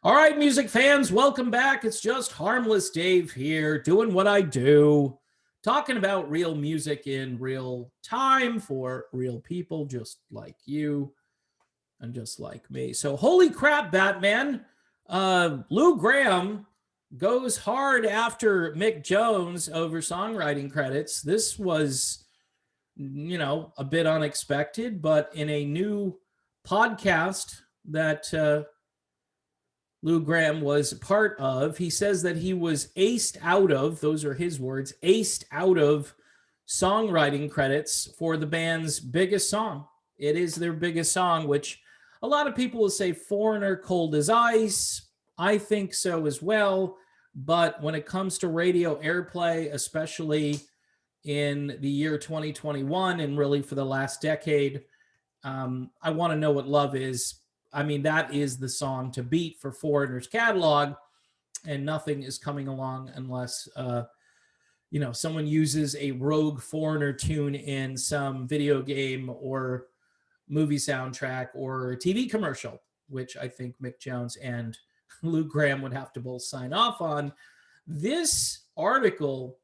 All right, music fans, welcome back. It's just Harmless Dave here, doing what I do, talking about real music in real time for real people just like you and just like me. So, holy crap, Batman. Lou Gramm goes hard after Mick Jones over songwriting credits. This was, a bit unexpected, but in a new podcast that Lou Gramm was part of. He says that he was aced out of, those are his words, aced out of songwriting credits for the band's biggest song. It is their biggest song, which a lot of people will say Foreigner, Cold as Ice. I think so as well. But when it comes to radio airplay, especially in the year 2021 and really for the last decade, I Want to Know What Love Is. I mean, that is the song to beat for Foreigner's catalog, and nothing is coming along unless, someone uses a rogue Foreigner tune in some video game or movie soundtrack or TV commercial, which I think Mick Jones and Lou Gramm would have to both sign off on. This article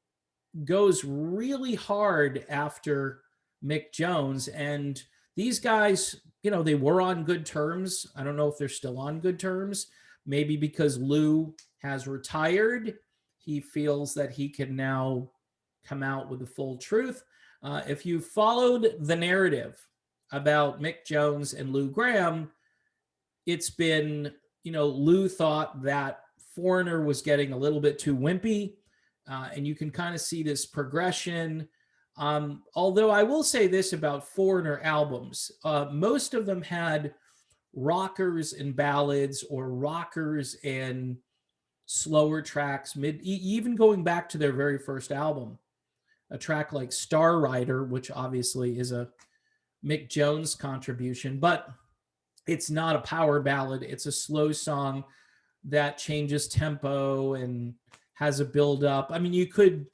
goes really hard after Mick Jones, and these guys, they were on good terms. I don't know if they're still on good terms. Maybe because Lou has retired, he feels that he can now come out with the full truth. If you followed the narrative about Mick Jones and Lou Gramm, it's been, Lou thought that Foreigner was getting a little bit too wimpy, and you can kind of see this progression. Although I will say this about Foreigner albums, most of them had rockers and ballads or rockers and slower tracks, even going back to their very first album. A track like Star Rider, which obviously is a Mick Jones contribution, but it's not a power ballad. It's a slow song that changes tempo and has a build up. I mean, you could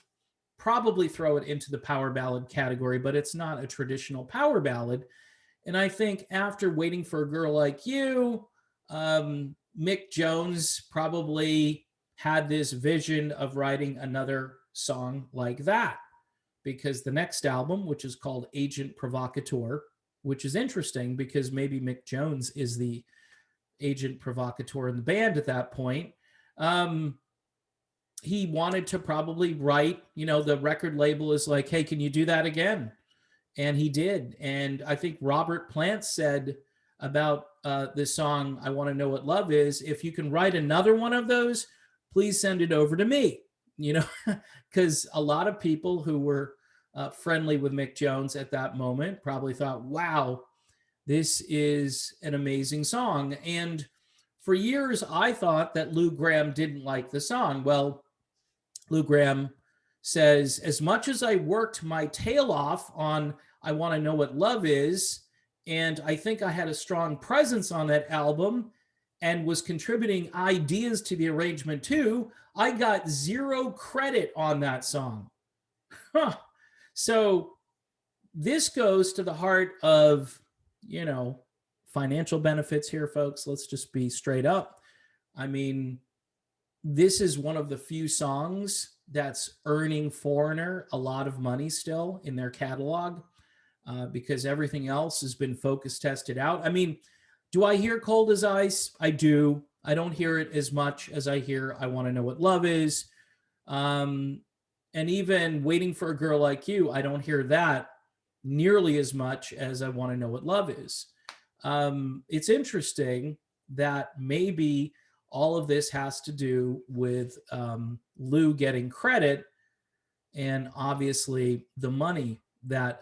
probably throw it into the power ballad category, but it's not a traditional power ballad. And I think after Waiting for a Girl Like You, Mick Jones probably had this vision of writing another song like that, because the next album, which is called Agent Provocateur, which is interesting because maybe Mick Jones is the agent provocateur in the band at that point. He wanted to probably write, the record label is like, hey, can you do that again? And he did. And I think Robert Plant said about this song, I Want to Know What Love Is, if you can write another one of those, please send it over to me, because a lot of people who were friendly with Mick Jones at that moment probably thought, wow, this is an amazing song. And for years, I thought that Lou Gramm didn't like the song. Well, Lou Gramm says, as much as I worked my tail off on I Want to Know What Love Is, and I think I had a strong presence on that album and was contributing ideas to the arrangement too, I got zero credit on that song. Huh. So this goes to the heart of, financial benefits here, folks. Let's just be straight up. I mean, this is one of the few songs that's earning Foreigner a lot of money still in their catalog, because everything else has been focus tested out. I mean, do I hear Cold as Ice? I do. I don't hear it as much as I hear I Want to Know What Love Is. And even Waiting for a Girl Like You, I don't hear that nearly as much as I Want to Know What Love Is. It's interesting that maybe all of this has to do with Lou getting credit and obviously the money that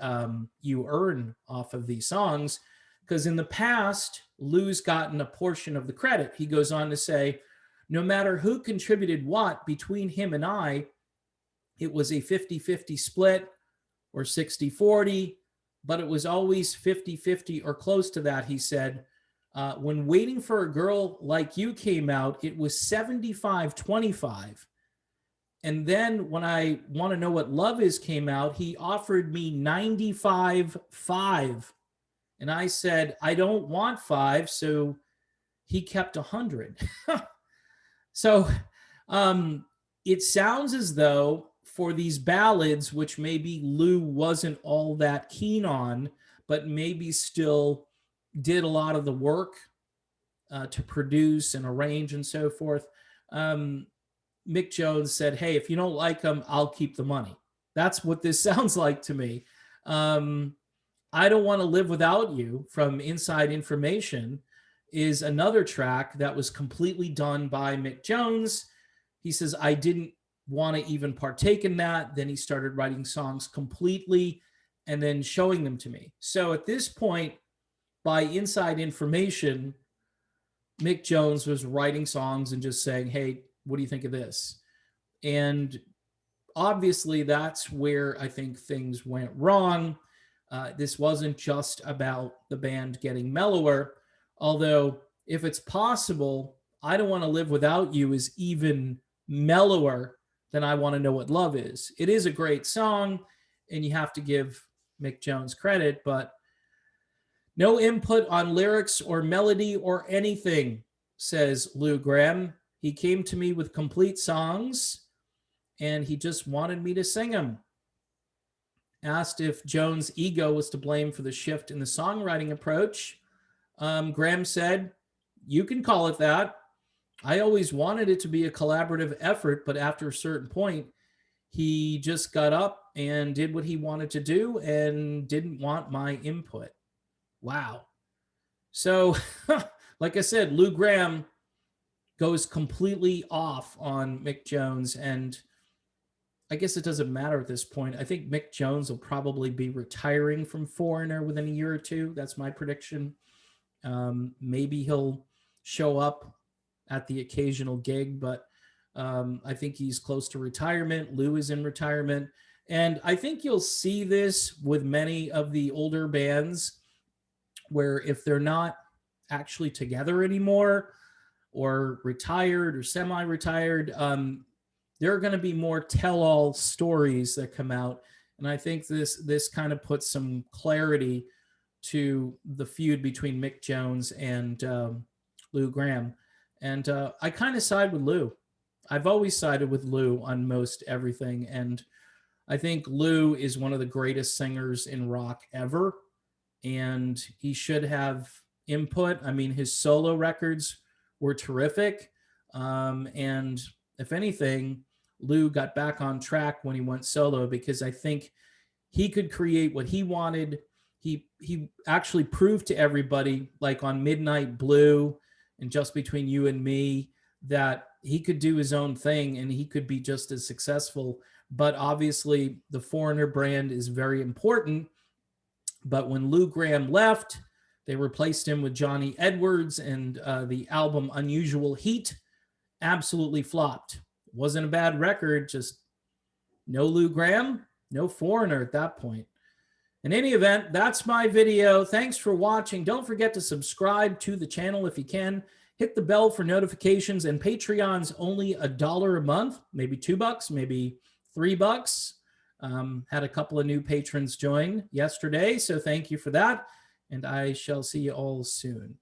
you earn off of these songs. Because in the past, Lou's gotten a portion of the credit. He goes on to say, no matter who contributed what between him and I, it was a 50-50 split or 60-40, but it was always 50-50 or close to that, he said. When Waiting for a Girl Like You came out, it was 75-25. And then when I Want to Know What Love Is came out, he offered me 95-5. And I said, I don't want 5. So he kept 100. So it sounds as though for these ballads, which maybe Lou wasn't all that keen on, but maybe still did a lot of the work to produce and arrange and so forth. Um, Mick Jones said, "Hey, if you don't like them, I'll keep the money." That's what this sounds like to me. Um, I Don't Want to Live Without You from Inside Information is another track that was completely done by Mick Jones. He says, I didn't want to even partake in that. Then he started writing songs completely and then showing them to me. So at this point, by Inside Information, Mick Jones was writing songs and just saying, hey, what do you think of this? And obviously, that's where I think things went wrong. This wasn't just about the band getting mellower, although, if it's possible, I Don't Want to Live Without You is even mellower than I Want to Know What Love Is. It is a great song, and you have to give Mick Jones credit, but no input on lyrics or melody or anything, says Lou Gramm. He came to me with complete songs, and he just wanted me to sing them. Asked if Jones' ego was to blame for the shift in the songwriting approach, Gramm said, you can call it that. I always wanted it to be a collaborative effort, but after a certain point, he just got up and did what he wanted to do and didn't want my input. Wow. So, like I said, Lou Gramm goes completely off on Mick Jones, and I guess it doesn't matter at this point. I think Mick Jones will probably be retiring from Foreigner within a year or two. That's my prediction. Maybe he'll show up at the occasional gig, but I think he's close to retirement. Lou is in retirement. And I think you'll see this with many of the older bands where if they're not actually together anymore or retired or semi-retired, there are going to be more tell-all stories that come out. And I think this kind of puts some clarity to the feud between Mick Jones and Lou Gramm. And I kind of side with Lou. I've always sided with Lou on most everything. And I think Lou is one of the greatest singers in rock ever. And he should have input. I mean, his solo records were terrific. And if anything, Lou got back on track when he went solo because I think he could create what he wanted. He actually proved to everybody, like on Midnight Blue and Just Between You and Me, that he could do his own thing and he could be just as successful. But obviously, the Foreigner brand is very important. But when Lou Gramm left, they replaced him with Johnny Edwards, and the album Unusual Heat absolutely flopped. Wasn't a bad record, just no Lou Gramm, no Foreigner at that point. In any event, that's my video. Thanks for watching. Don't forget to subscribe to the channel if you can. Hit the bell for notifications, and Patreon's only $1 a month, maybe $2, maybe $3. Had a couple of new patrons join yesterday, so thank you for that, and I shall see you all soon.